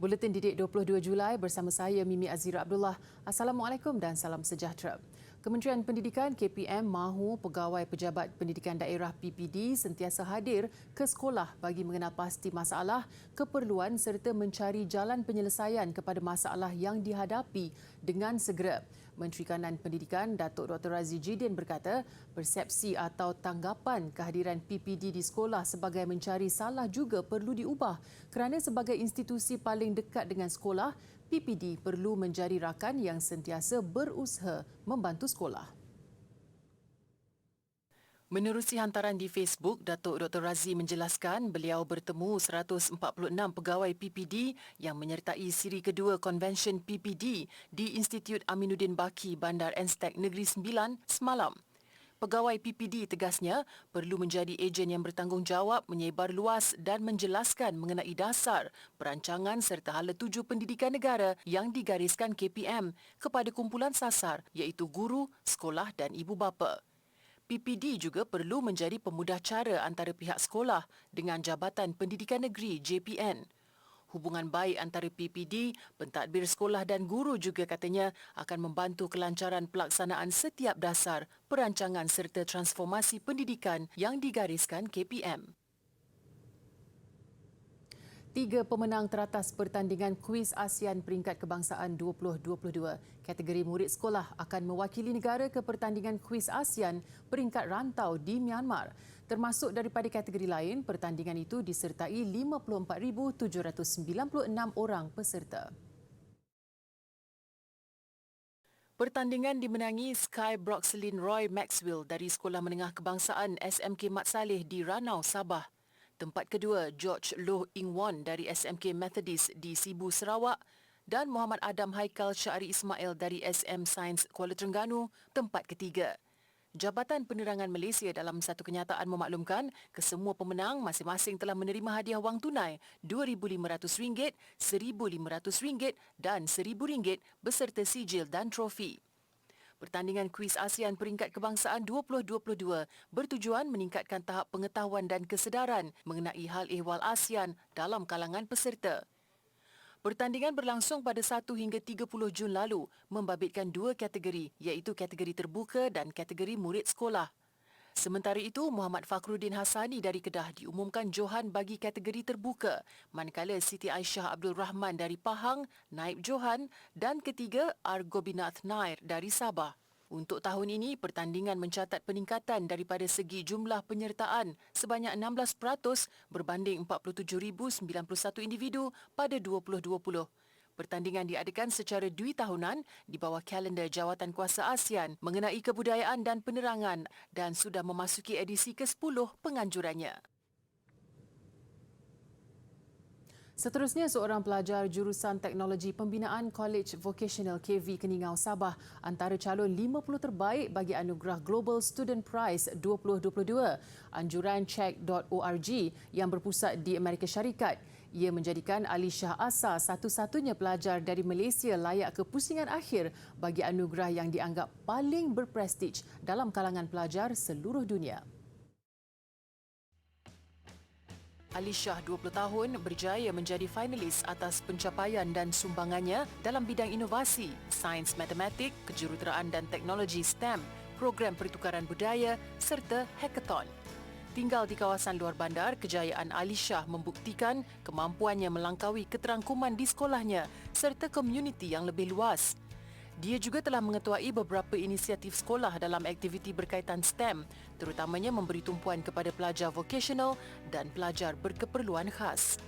Buletin Didik 22 Julai bersama saya Mimi Azira Abdullah. Assalamualaikum dan salam sejahtera. Kementerian Pendidikan KPM mahu pegawai pejabat pendidikan daerah PPD sentiasa hadir ke sekolah bagi mengenal pasti masalah, keperluan serta mencari jalan penyelesaian kepada masalah yang dihadapi dengan segera. Menteri Kanan Pendidikan Datuk Dr. Razzie Jidin berkata, persepsi atau tanggapan kehadiran PPD di sekolah sebagai mencari salah juga perlu diubah kerana sebagai institusi paling dekat dengan sekolah, PPD perlu menjadi rakan yang sentiasa berusaha membantu sekolah. Menerusi hantaran di Facebook, Datuk Dr. Razzie menjelaskan beliau bertemu 146 pegawai PPD yang menyertai siri kedua Konvensyen PPD di Institut Aminuddin Baki Bandar Enstek Negeri Sembilan semalam. Pegawai PPD tegasnya perlu menjadi ejen yang bertanggungjawab menyebar luas dan menjelaskan mengenai dasar, perancangan serta hala tuju pendidikan negara yang digariskan KPM kepada kumpulan sasar iaitu guru, sekolah dan ibu bapa. PPD juga perlu menjadi pemudah cara antara pihak sekolah dengan Jabatan Pendidikan Negeri JPN. Hubungan baik antara PPD, pentadbir sekolah dan guru juga katanya akan membantu kelancaran pelaksanaan setiap dasar, perancangan serta transformasi pendidikan yang digariskan KPM. 3 pemenang teratas pertandingan Kuis ASEAN Peringkat Kebangsaan 2022 kategori murid sekolah akan mewakili negara ke pertandingan Kuis ASEAN Peringkat Rantau di Myanmar. Termasuk daripada kategori lain, pertandingan itu disertai 54,796 orang peserta. Pertandingan dimenangi Sky Broxelin Roy Maxwell dari Sekolah Menengah Kebangsaan SMK Mat Saleh di Ranau, Sabah. Tempat kedua, George Loh Ing Won dari SMK Methodist di Sibu, Sarawak dan Muhammad Adam Haikal Syahri Ismail dari SM Sains Kuala Terengganu, tempat ketiga. Jabatan Penerangan Malaysia dalam satu kenyataan memaklumkan kesemua pemenang masing-masing telah menerima hadiah wang tunai RM2,500, RM1,500 dan RM1,000 beserta sijil dan trofi. Pertandingan Kuis ASEAN Peringkat Kebangsaan 2022 bertujuan meningkatkan tahap pengetahuan dan kesedaran mengenai hal ehwal ASEAN dalam kalangan peserta. Pertandingan berlangsung pada 1 hingga 30 Jun lalu, membabitkan 2 kategori iaitu kategori terbuka dan kategori murid sekolah. Sementara itu, Muhammad Fakhruddin Hassani dari Kedah diumumkan Johan bagi kategori terbuka, manakala Siti Aisyah Abdul Rahman dari Pahang naib Johan dan ketiga Argobinath Nair dari Sabah. Untuk tahun ini, pertandingan mencatat peningkatan daripada segi jumlah penyertaan sebanyak 16% berbanding 47,091 individu pada 2020. Pertandingan diadakan secara dwi-tahunan di bawah kalender Jawatankuasa ASEAN mengenai kebudayaan dan penerangan dan sudah memasuki edisi ke-10 penganjurannya. Seterusnya, seorang pelajar jurusan Teknologi Pembinaan College Vocational KV Keningau, Sabah antara calon 50 terbaik bagi anugerah Global Student Prize 2022 anjuran check.org yang berpusat di Amerika Syarikat. Ia menjadikan Ali Shah Asa satu-satunya pelajar dari Malaysia layak ke pusingan akhir bagi anugerah yang dianggap paling berprestij dalam kalangan pelajar seluruh dunia. Ali Shah, 20 tahun, berjaya menjadi finalis atas pencapaian dan sumbangannya dalam bidang inovasi, sains matematik, kejuruteraan dan teknologi STEM, program pertukaran budaya serta hackathon. Tinggal di kawasan luar bandar, kejayaan Ali Shah membuktikan kemampuannya melangkaui keterangkuman di sekolahnya serta komuniti yang lebih luas. Dia juga telah mengetuai beberapa inisiatif sekolah dalam aktiviti berkaitan STEM, terutamanya memberi tumpuan kepada pelajar vocational dan pelajar berkeperluan khas.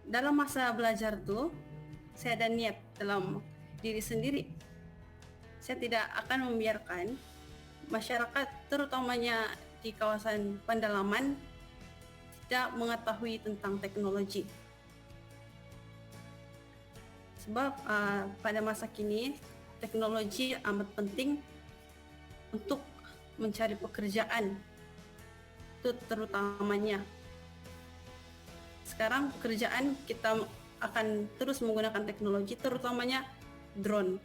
Dalam masa belajar tu, saya ada niat dalam diri sendiri. Saya tidak akan membiarkan masyarakat, terutamanya di kawasan pendalaman, tidak mengetahui tentang teknologi. Sebab pada masa kini, teknologi amat penting untuk mencari pekerjaan, itu terutamanya. Sekarang pekerjaan kita akan terus menggunakan teknologi, terutamanya drone.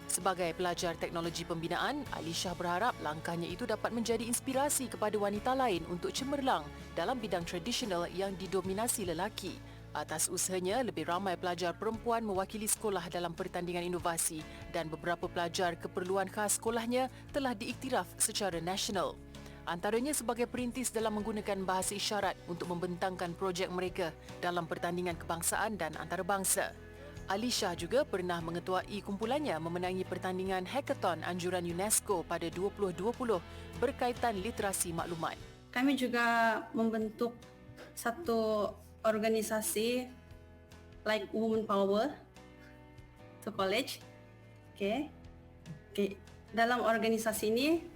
Sebagai pelajar teknologi pembinaan, Ali Shah berharap langkahnya itu dapat menjadi inspirasi kepada wanita lain untuk cemerlang dalam bidang tradisional yang didominasi lelaki. Atas usahanya, lebih ramai pelajar perempuan mewakili sekolah dalam pertandingan inovasi dan beberapa pelajar keperluan khas sekolahnya telah diiktiraf secara nasional. Antaranya sebagai perintis dalam menggunakan bahasa isyarat untuk membentangkan projek mereka dalam pertandingan kebangsaan dan antarabangsa. Alisha juga pernah mengetuai kumpulannya memenangi pertandingan hackathon anjuran UNESCO pada 2020 berkaitan literasi maklumat. Kami juga membentuk satu organisasi like Women Power to College. Okay. Dalam organisasi ini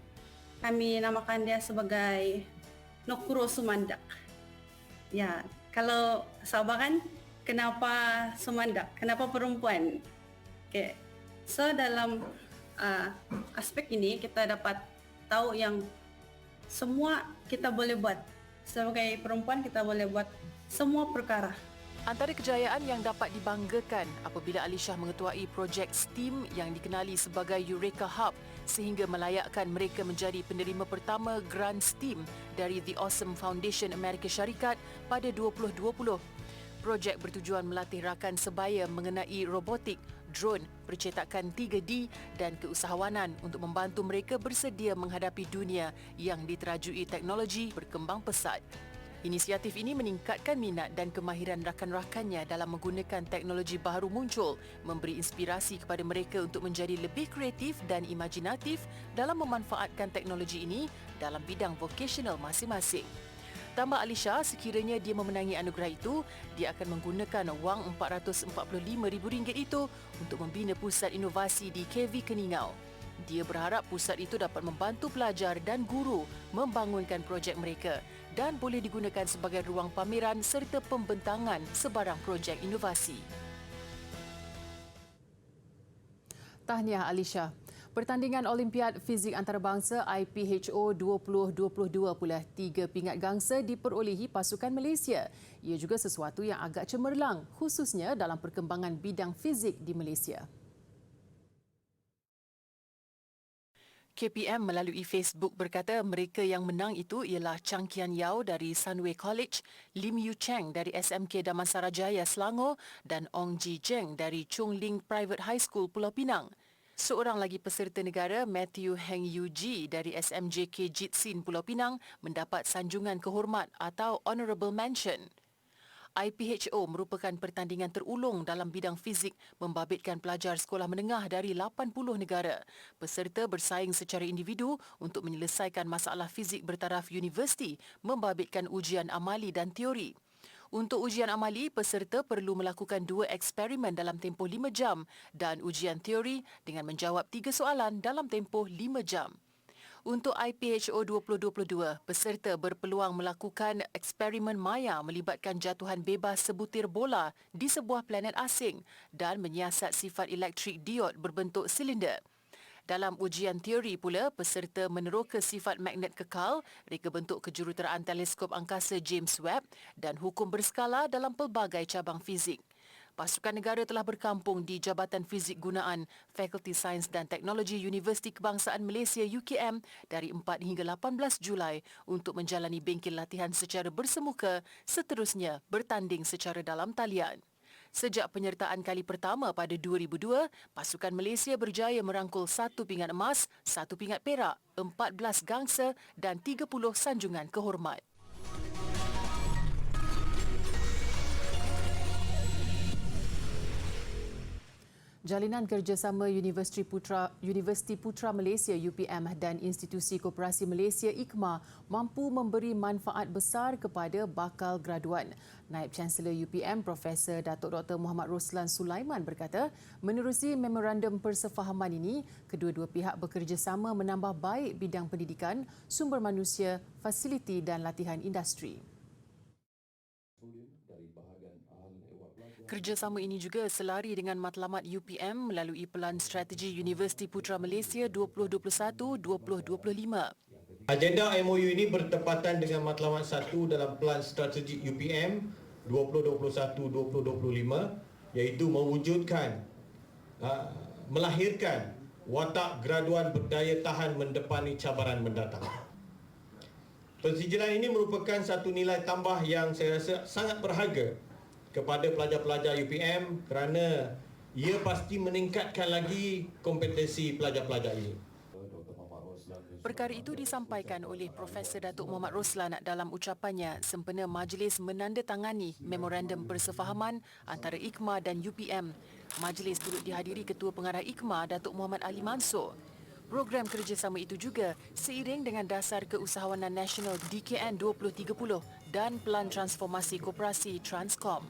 kami namakan dia sebagai Nokuro Sumandak. Ya, kalau Sabah kan kenapa Sumandak? Kenapa perempuan? Okay. So dalam aspek ini kita dapat tahu yang semua kita boleh buat. Sebagai perempuan kita boleh buat semua perkara. Antara kejayaan yang dapat dibanggakan apabila Alisha mengetuai projek STEAM yang dikenali sebagai Eureka Hub sehingga melayakkan mereka menjadi penerima pertama Grant STEAM dari The Awesome Foundation Amerika Syarikat pada 2020. Projek bertujuan melatih rakan sebaya mengenai robotik, drone, percetakan 3D dan keusahawanan untuk membantu mereka bersedia menghadapi dunia yang diterajui teknologi berkembang pesat. Inisiatif ini meningkatkan minat dan kemahiran rakan-rakannya dalam menggunakan teknologi baru muncul, memberi inspirasi kepada mereka untuk menjadi lebih kreatif dan imajinatif dalam memanfaatkan teknologi ini dalam bidang vokasional masing-masing. Tambah Alisha, sekiranya dia memenangi anugerah itu, dia akan menggunakan wang RM445,000 itu untuk membina pusat inovasi di KV Keningau. Dia berharap pusat itu dapat membantu pelajar dan guru membangunkan projek mereka dan boleh digunakan sebagai ruang pameran serta pembentangan sebarang projek inovasi. Tahniah Alisha. Pertandingan Olimpiad Fizik Antarabangsa IPHO 2022 pula 3 pingat gangsa diperolehi pasukan Malaysia. Ia juga sesuatu yang agak cemerlang, khususnya dalam perkembangan bidang fizik di Malaysia. KPM melalui Facebook berkata mereka yang menang itu ialah Chang Kian Yao dari Sunway College, Lim Yu Cheng dari SMK Damansara Jaya Selangor dan Ong Ji Zheng dari Chung Ling Private High School Pulau Pinang. Seorang lagi peserta negara, Matthew Heng Yu Ji dari SMJK Jitsin Pulau Pinang mendapat sanjungan kehormat atau Honourable Mention. IPHO merupakan pertandingan terulung dalam bidang fizik membabitkan pelajar sekolah menengah dari 80 negara. Peserta bersaing secara individu untuk menyelesaikan masalah fizik bertaraf universiti membabitkan ujian amali dan teori. Untuk ujian amali, peserta perlu melakukan 2 eksperimen dalam tempoh 5 jam dan ujian teori dengan menjawab 3 soalan dalam tempoh 5 jam. Untuk IPHO 2022, peserta berpeluang melakukan eksperimen maya melibatkan jatuhan bebas sebutir bola di sebuah planet asing dan menyiasat sifat elektrik diod berbentuk silinder. Dalam ujian teori pula, peserta meneroka sifat magnet kekal, reka bentuk kejuruteraan teleskop angkasa James Webb dan hukum berskala dalam pelbagai cabang fizik. Pasukan negara telah berkampung di Jabatan Fizik Gunaan Fakulti Sains dan Teknologi Universiti Kebangsaan Malaysia UKM dari 4 hingga 18 Julai untuk menjalani bengkel latihan secara bersemuka, seterusnya bertanding secara dalam talian. Sejak penyertaan kali pertama pada 2002, pasukan Malaysia berjaya merangkul 1 pingat emas, 1 pingat perak, 14 gangsa dan 30 sanjungan kehormat. Jalinan kerjasama Universiti Putra Malaysia UPM dan Institusi Koperasi Malaysia IKMA mampu memberi manfaat besar kepada bakal graduan. Naib Chancellor UPM Profesor Datuk Dr. Muhammad Roslan Sulaiman berkata, menerusi memorandum persefahaman ini, kedua-dua pihak bekerjasama menambah baik bidang pendidikan, sumber manusia, fasiliti dan latihan industri. Kerjasama ini juga selari dengan matlamat UPM melalui Pelan Strategi Universiti Putra Malaysia 2021-2025. Agenda MOU ini bertepatan dengan matlamat 1 dalam Pelan Strategi UPM 2021-2025 iaitu mewujudkan, melahirkan watak graduan berdaya tahan mendepani cabaran mendatang. Persijilan ini merupakan satu nilai tambah yang saya rasa sangat berharga kepada pelajar-pelajar UPM kerana ia pasti meningkatkan lagi kompetensi pelajar-pelajar ini. Perkara itu disampaikan oleh Profesor Datuk Muhammad Roslan dalam ucapannya sempena majlis menandatangani Memorandum Persefahaman antara IKMA dan UPM. Majlis turut dihadiri Ketua Pengarah IKMA Datuk Muhammad Ali Mansor. Program kerjasama itu juga seiring dengan Dasar Keusahawanan Nasional DKN 2030 dan Pelan Transformasi Koperasi Transcom.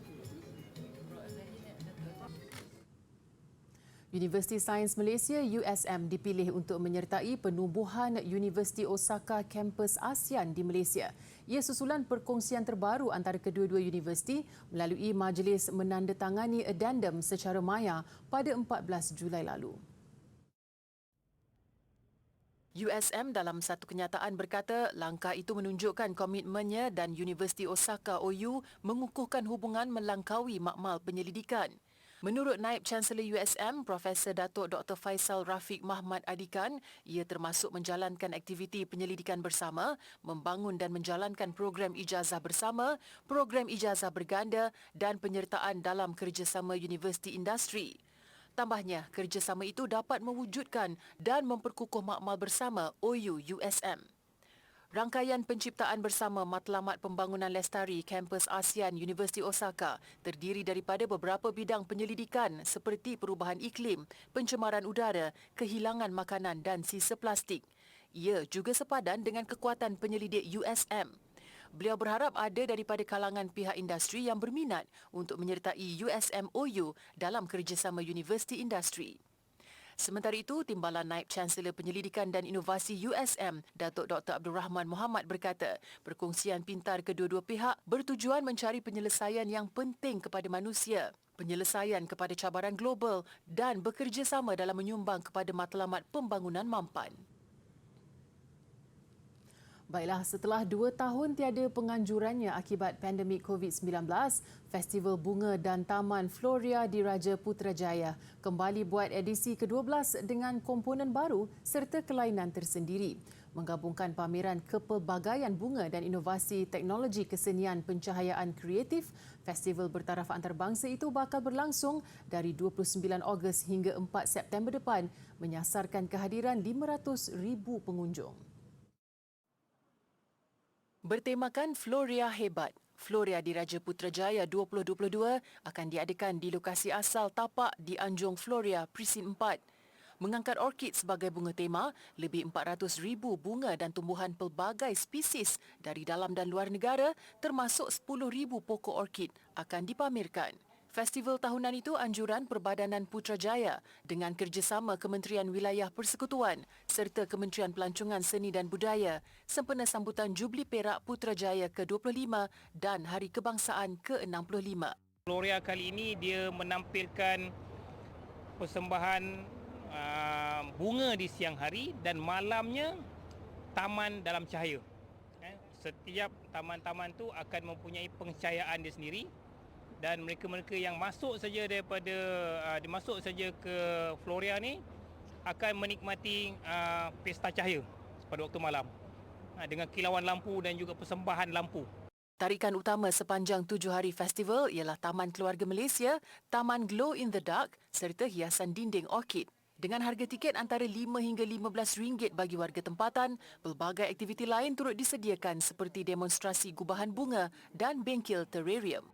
Universiti Sains Malaysia USM dipilih untuk menyertai penubuhan Universiti Osaka kampus ASEAN di Malaysia. Ia susulan perkongsian terbaru antara kedua-dua universiti melalui majlis menandatangani addendum secara maya pada 14 Julai lalu. USM dalam satu kenyataan berkata langkah itu menunjukkan komitmennya dan Universiti Osaka OU mengukuhkan hubungan melangkaui makmal penyelidikan. Menurut Naib Chancellor USM, Profesor Datuk Dr. Faisal Rafiq Mahmad Adikan, ia termasuk menjalankan aktiviti penyelidikan bersama, membangun dan menjalankan program ijazah bersama, program ijazah berganda dan penyertaan dalam kerjasama universiti industri. Tambahnya, kerjasama itu dapat mewujudkan dan memperkukuh makmal bersama OU USM. Rangkaian penciptaan bersama Matlamat Pembangunan Lestari Kampus ASEAN Universiti Osaka terdiri daripada beberapa bidang penyelidikan seperti perubahan iklim, pencemaran udara, kehilangan makanan dan sisa plastik. Ia juga sepadan dengan kekuatan penyelidik USM. Beliau berharap ada daripada kalangan pihak industri yang berminat untuk menyertai USM OU dalam kerjasama universiti industri. Sementara itu, Timbalan Naib Chancellor Penyelidikan dan Inovasi USM, Datuk Dr. Abdul Rahman Muhammad berkata, perkongsian pintar kedua-dua pihak bertujuan mencari penyelesaian yang penting kepada manusia, penyelesaian kepada cabaran global dan bekerjasama dalam menyumbang kepada matlamat pembangunan mampan. Baiklah, setelah 2 tahun tiada penganjurannya akibat pandemik COVID-19, Festival Bunga dan Taman Floria di Raja Putrajaya kembali buat edisi ke-12 dengan komponen baru serta kelainan tersendiri. Menggabungkan pameran kepelbagaian bunga dan inovasi teknologi kesenian pencahayaan kreatif, festival bertaraf antarabangsa itu bakal berlangsung dari 29 Ogos hingga 4 September depan, menyasarkan kehadiran 500,000 pengunjung. Bertemakan Floria Hebat, Floria di Raja Putrajaya 2022 akan diadakan di lokasi asal tapak di Anjung Floria, Presin 4. Mengangkat orkid sebagai bunga tema, lebih 400,000 bunga dan tumbuhan pelbagai spesies dari dalam dan luar negara termasuk 10,000 pokok orkid akan dipamerkan. Festival tahunan itu anjuran Perbadanan Putrajaya dengan kerjasama Kementerian Wilayah Persekutuan serta Kementerian Pelancongan Seni dan Budaya sempena sambutan Jubli Perak Putrajaya ke-25 dan Hari Kebangsaan ke-65. Floria kali ini dia menampilkan persembahan bunga di siang hari dan malamnya taman dalam cahaya. Setiap taman-taman tu akan mempunyai pencahayaan dia sendiri. Dan mereka-mereka yang masuk saja masuk saja ke Floria ni akan menikmati pesta cahaya pada waktu malam dengan kilauan lampu dan juga persembahan lampu. Tarikan utama sepanjang 7 hari festival ialah Taman Keluarga Malaysia, Taman Glow in the Dark serta hiasan dinding orkid. Dengan harga tiket antara RM5 hingga RM15 bagi warga tempatan, pelbagai aktiviti lain turut disediakan seperti demonstrasi gubahan bunga dan bengkel terrarium.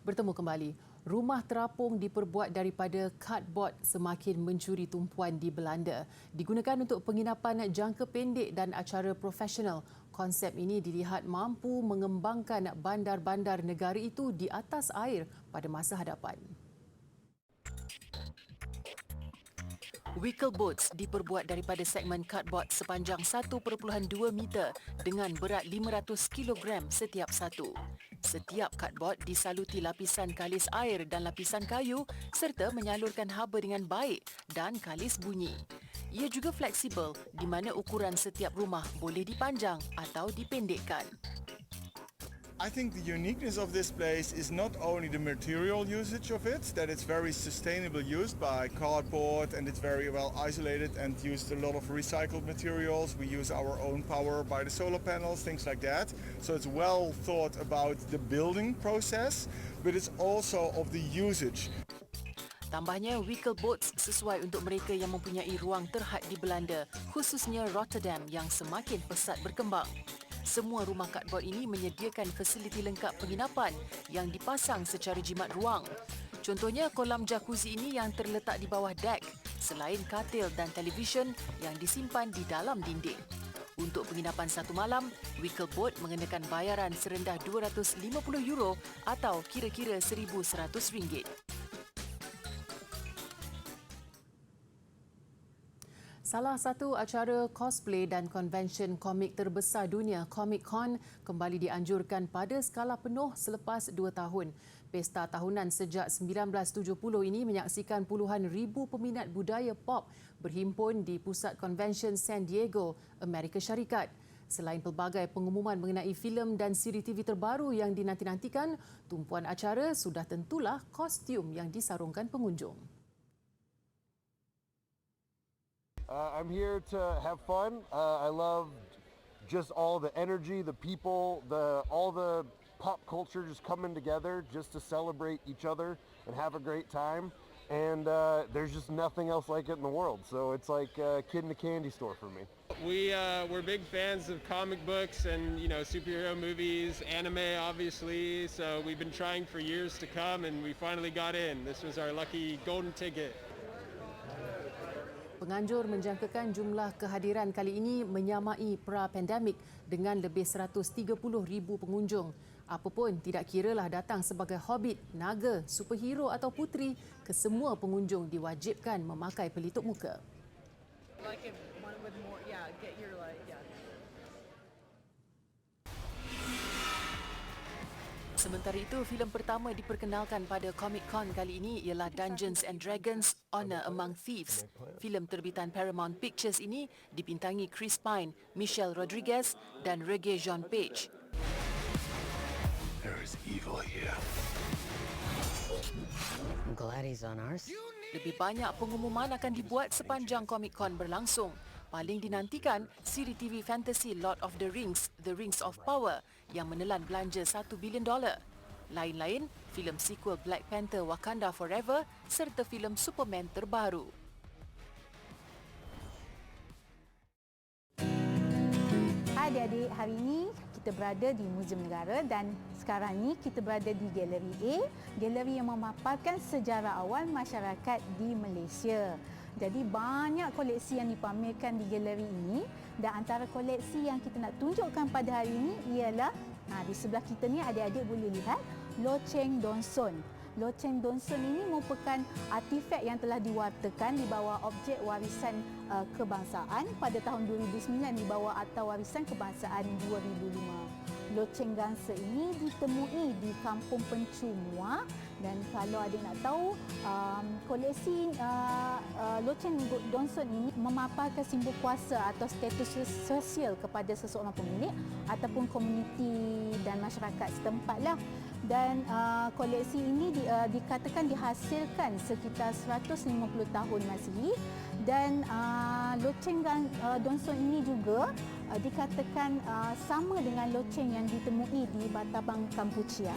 Bertemu kembali. Rumah terapung diperbuat daripada cardboard semakin mencuri tumpuan di Belanda. Digunakan untuk penginapan jangka pendek dan acara profesional. Konsep ini dilihat mampu mengembangkan bandar-bandar negara itu di atas air pada masa hadapan. Wickle boats diperbuat daripada segmen cardboard sepanjang 1.2 meter dengan berat 500 kg setiap satu. Setiap cardboard disaluti lapisan kalis air dan lapisan kayu serta menyalurkan haba dengan baik dan kalis bunyi. Ia juga fleksibel di mana ukuran setiap rumah boleh dipanjang atau dipendekkan. I think the uniqueness of this place is not only the material usage of it, that it's very sustainable used by cardboard and it's very well isolated and used a lot of recycled materials. We use our own power by the solar panels, things like that. So it's well thought about the building process, but it's also of the usage. Tambahnya, Wickle boats sesuai untuk mereka yang mempunyai ruang terhad di Belanda, khususnya Rotterdam yang semakin pesat berkembang. Semua rumah cardboard ini menyediakan fasiliti lengkap penginapan yang dipasang secara jimat ruang. Contohnya kolam jacuzzi ini yang terletak di bawah dek, selain katil dan televisyen yang disimpan di dalam dinding. Untuk penginapan satu malam, Wickle boat mengenakan bayaran serendah €250 atau kira-kira RM1,100. Salah satu acara cosplay dan konvensyen komik terbesar dunia, Comic-Con, kembali dianjurkan pada skala penuh selepas 2 tahun. Pesta tahunan sejak 1970 ini menyaksikan puluhan ribu peminat budaya pop berhimpun di Pusat Konvensyen San Diego, Amerika Syarikat. Selain pelbagai pengumuman mengenai filem dan siri TV terbaru yang dinanti-nantikan, tumpuan acara sudah tentulah kostum yang disarungkan pengunjung. I'm here to have fun. I love just all the energy, the people, all the pop culture just coming together just to celebrate each other and have a great time. And there's just nothing else like it in the world. So it's like a kid in a candy store for me. We're big fans of comic books and superhero movies, anime obviously. So we've been trying for years to come, and we finally got in. This was our lucky golden ticket. Penganjur menjangkakan jumlah kehadiran kali ini menyamai pra-pandemik dengan lebih 130,000 pengunjung. Apapun, tidak kiralah datang sebagai hobbit, naga, superhero atau puteri, kesemua pengunjung diwajibkan memakai pelitup muka. Sementara itu, filem pertama diperkenalkan pada Comic-Con kali ini ialah Dungeons and Dragons: Honor Among Thieves. Filem terbitan Paramount Pictures ini dibintangi Chris Pine, Michelle Rodriguez dan Regé-Jean Page. There is evil here. I'm glad he's on ours. Lebih banyak pengumuman akan dibuat sepanjang Comic-Con berlangsung. Paling dinantikan, siri TV fantasi Lord of the Rings, The Rings of Power yang menelan belanja $1 bilion. Lain-lain, filem sequel Black Panther Wakanda Forever serta filem Superman terbaru. Hai adik-adik, hari ini kita berada di Muzium Negara dan sekarang ni kita berada di Galeri A, galeri yang memaparkan sejarah awal masyarakat di Malaysia. Jadi banyak koleksi yang dipamerkan di galeri ini dan antara koleksi yang kita nak tunjukkan pada hari ini ialah di sebelah kita ni adik-adik boleh lihat loceng Donson. Loceng Donson ini merupakan artifak yang telah diwartakan di bawah objek warisan kebangsaan pada tahun 2009 di bawah Akta Warisan Kebangsaan 2005. Loceng Gansa ini ditemui di Kampung Pencumua dan kalau adik nak tahu koleksi loceng Donson ini memaparkan simbol kuasa atau status sosial kepada seseorang pemilik ataupun komuniti dan masyarakat setempat lah. Dan koleksi ini dikatakan dihasilkan sekitar 150 tahun Masihi dan loceng Donson ini juga dikatakan sama dengan loceng yang ditemui di Batabang, Kampuchea.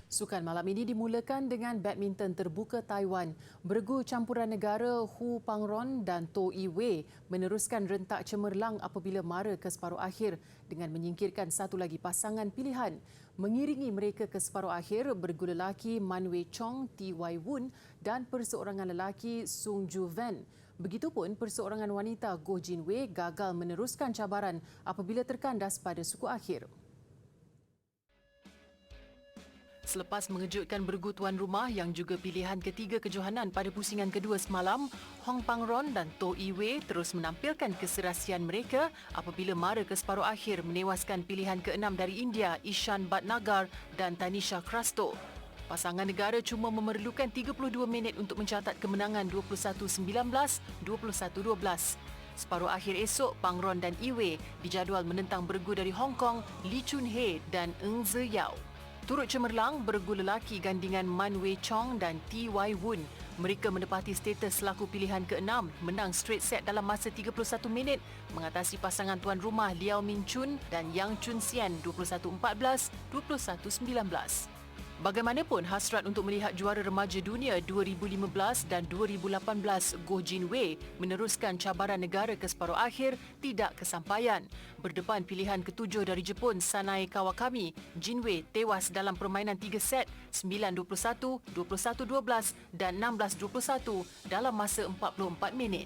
Sukan malam ini dimulakan dengan badminton terbuka Taiwan. Bergu campuran negara Hu Pangron dan Toh Yi Wei meneruskan rentak cemerlang apabila mara ke separuh akhir dengan menyingkirkan satu lagi pasangan pilihan. Mengiringi mereka ke separuh akhir, bergu lelaki Man Wei Chong, T Y Woon dan perseorangan lelaki Sung Ju Van. Begitupun perseorangan wanita Goh Jin Wei gagal meneruskan cabaran apabila terkandas pada suku akhir. Selepas mengejutkan bergu tuan rumah yang juga pilihan ketiga kejohanan pada pusingan kedua semalam, Hong Pangron dan Toh Yi Wei terus menampilkan keserasian mereka apabila mara ke separuh akhir menewaskan pilihan ke-6 dari India, Ishan Bhatnagar dan Tanisha Crasto. Pasangan negara cuma memerlukan 32 minit untuk mencatat kemenangan 21-19, 21-12. Separuh akhir esok, Pangron dan Yi Wei dijadual menentang bergu dari Hong Kong, Lee Chun Hei dan Ng Zi Yao. Turut cemerlang bergu lelaki gandingan Man Wei Chong dan T Y Woon. Mereka menepati status selaku pilihan ke-6, menang straight set dalam masa 31 minit mengatasi pasangan tuan rumah Liao Min Chun dan Yang Chun Sian 21-14, 21-19. Bagaimanapun, hasrat untuk melihat juara remaja dunia 2015 dan 2018 Goh Jin Wei meneruskan cabaran negara ke separuh akhir tidak kesampaian. Berdepan pilihan ketujuh dari Jepun Sanae Kawakami, Jin Wei tewas dalam permainan 3 set 9-21, 21-12 dan 16-21 dalam masa 44 minit.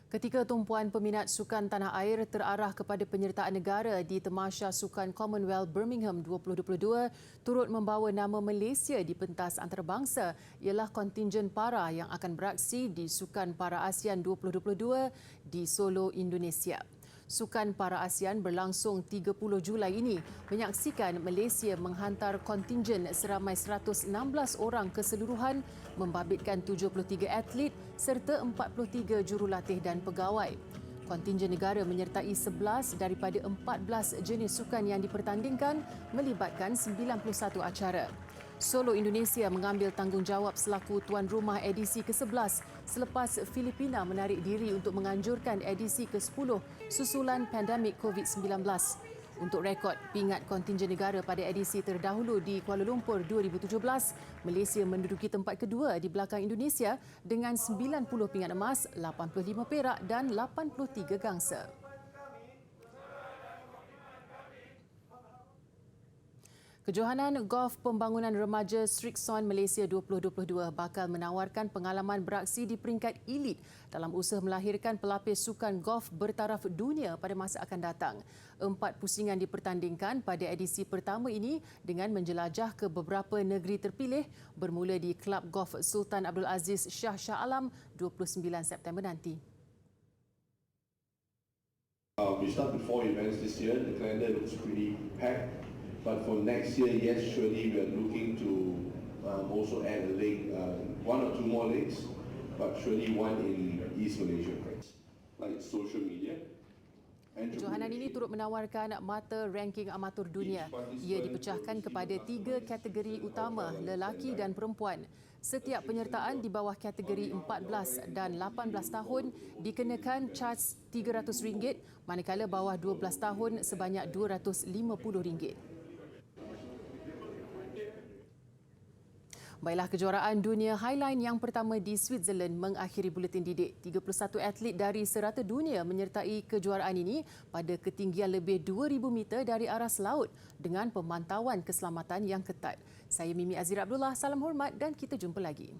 Ketika tumpuan peminat sukan tanah air terarah kepada penyertaan negara di Tamasya Sukan Commonwealth Birmingham 2022 turut membawa nama Malaysia di pentas antarabangsa ialah kontingen para yang akan beraksi di Sukan Para ASEAN 2022 di Solo, Indonesia. Sukan Para ASEAN berlangsung 30 Julai ini menyaksikan Malaysia menghantar kontingen seramai 116 orang keseluruhan membabitkan 73 atlet serta 43 jurulatih dan pegawai. Kontingen negara menyertai 11 daripada 14 jenis sukan yang dipertandingkan melibatkan 91 acara. Solo, Indonesia mengambil tanggungjawab selaku tuan rumah edisi ke-11 selepas Filipina menarik diri untuk menganjurkan edisi ke-10 susulan pandemik COVID-19. Untuk rekod pingat kontingen negara pada edisi terdahulu di Kuala Lumpur 2017, Malaysia menduduki tempat kedua di belakang Indonesia dengan 90 pingat emas, 85 perak dan 83 gangsa. Kejohanan Golf Pembangunan Remaja Srixon Malaysia 2022 bakal menawarkan pengalaman beraksi di peringkat elit dalam usaha melahirkan pelapis sukan golf bertaraf dunia pada masa akan datang. 4 pusingan dipertandingkan pada edisi pertama ini dengan menjelajah ke beberapa negeri terpilih bermula di Kelab Golf Sultan Abdul Aziz Shah Alam 29 September nanti. We start with 4 events this year. The calendar looks pretty packed. But for next year, yes, surely we are looking to also add a leg, 1 or 2 more legs, but surely one in East Malaysia, like social media. Kejohanan ini turut menawarkan mata ranking amatur dunia. Ia dipecahkan kepada 3 kategori utama, lelaki dan perempuan. Setiap penyertaan di bawah kategori 14 dan 18 tahun dikenakan caj RM300, manakala bawah 12 tahun sebanyak RM250. Baiklah, kejuaraan dunia Highline yang pertama di Switzerland mengakhiri buletin didik. 31 atlet dari serata dunia menyertai kejuaraan ini pada ketinggian lebih 2,000 meter dari aras laut dengan pemantauan keselamatan yang ketat. Saya Mimi Azira Abdullah, salam hormat dan kita jumpa lagi.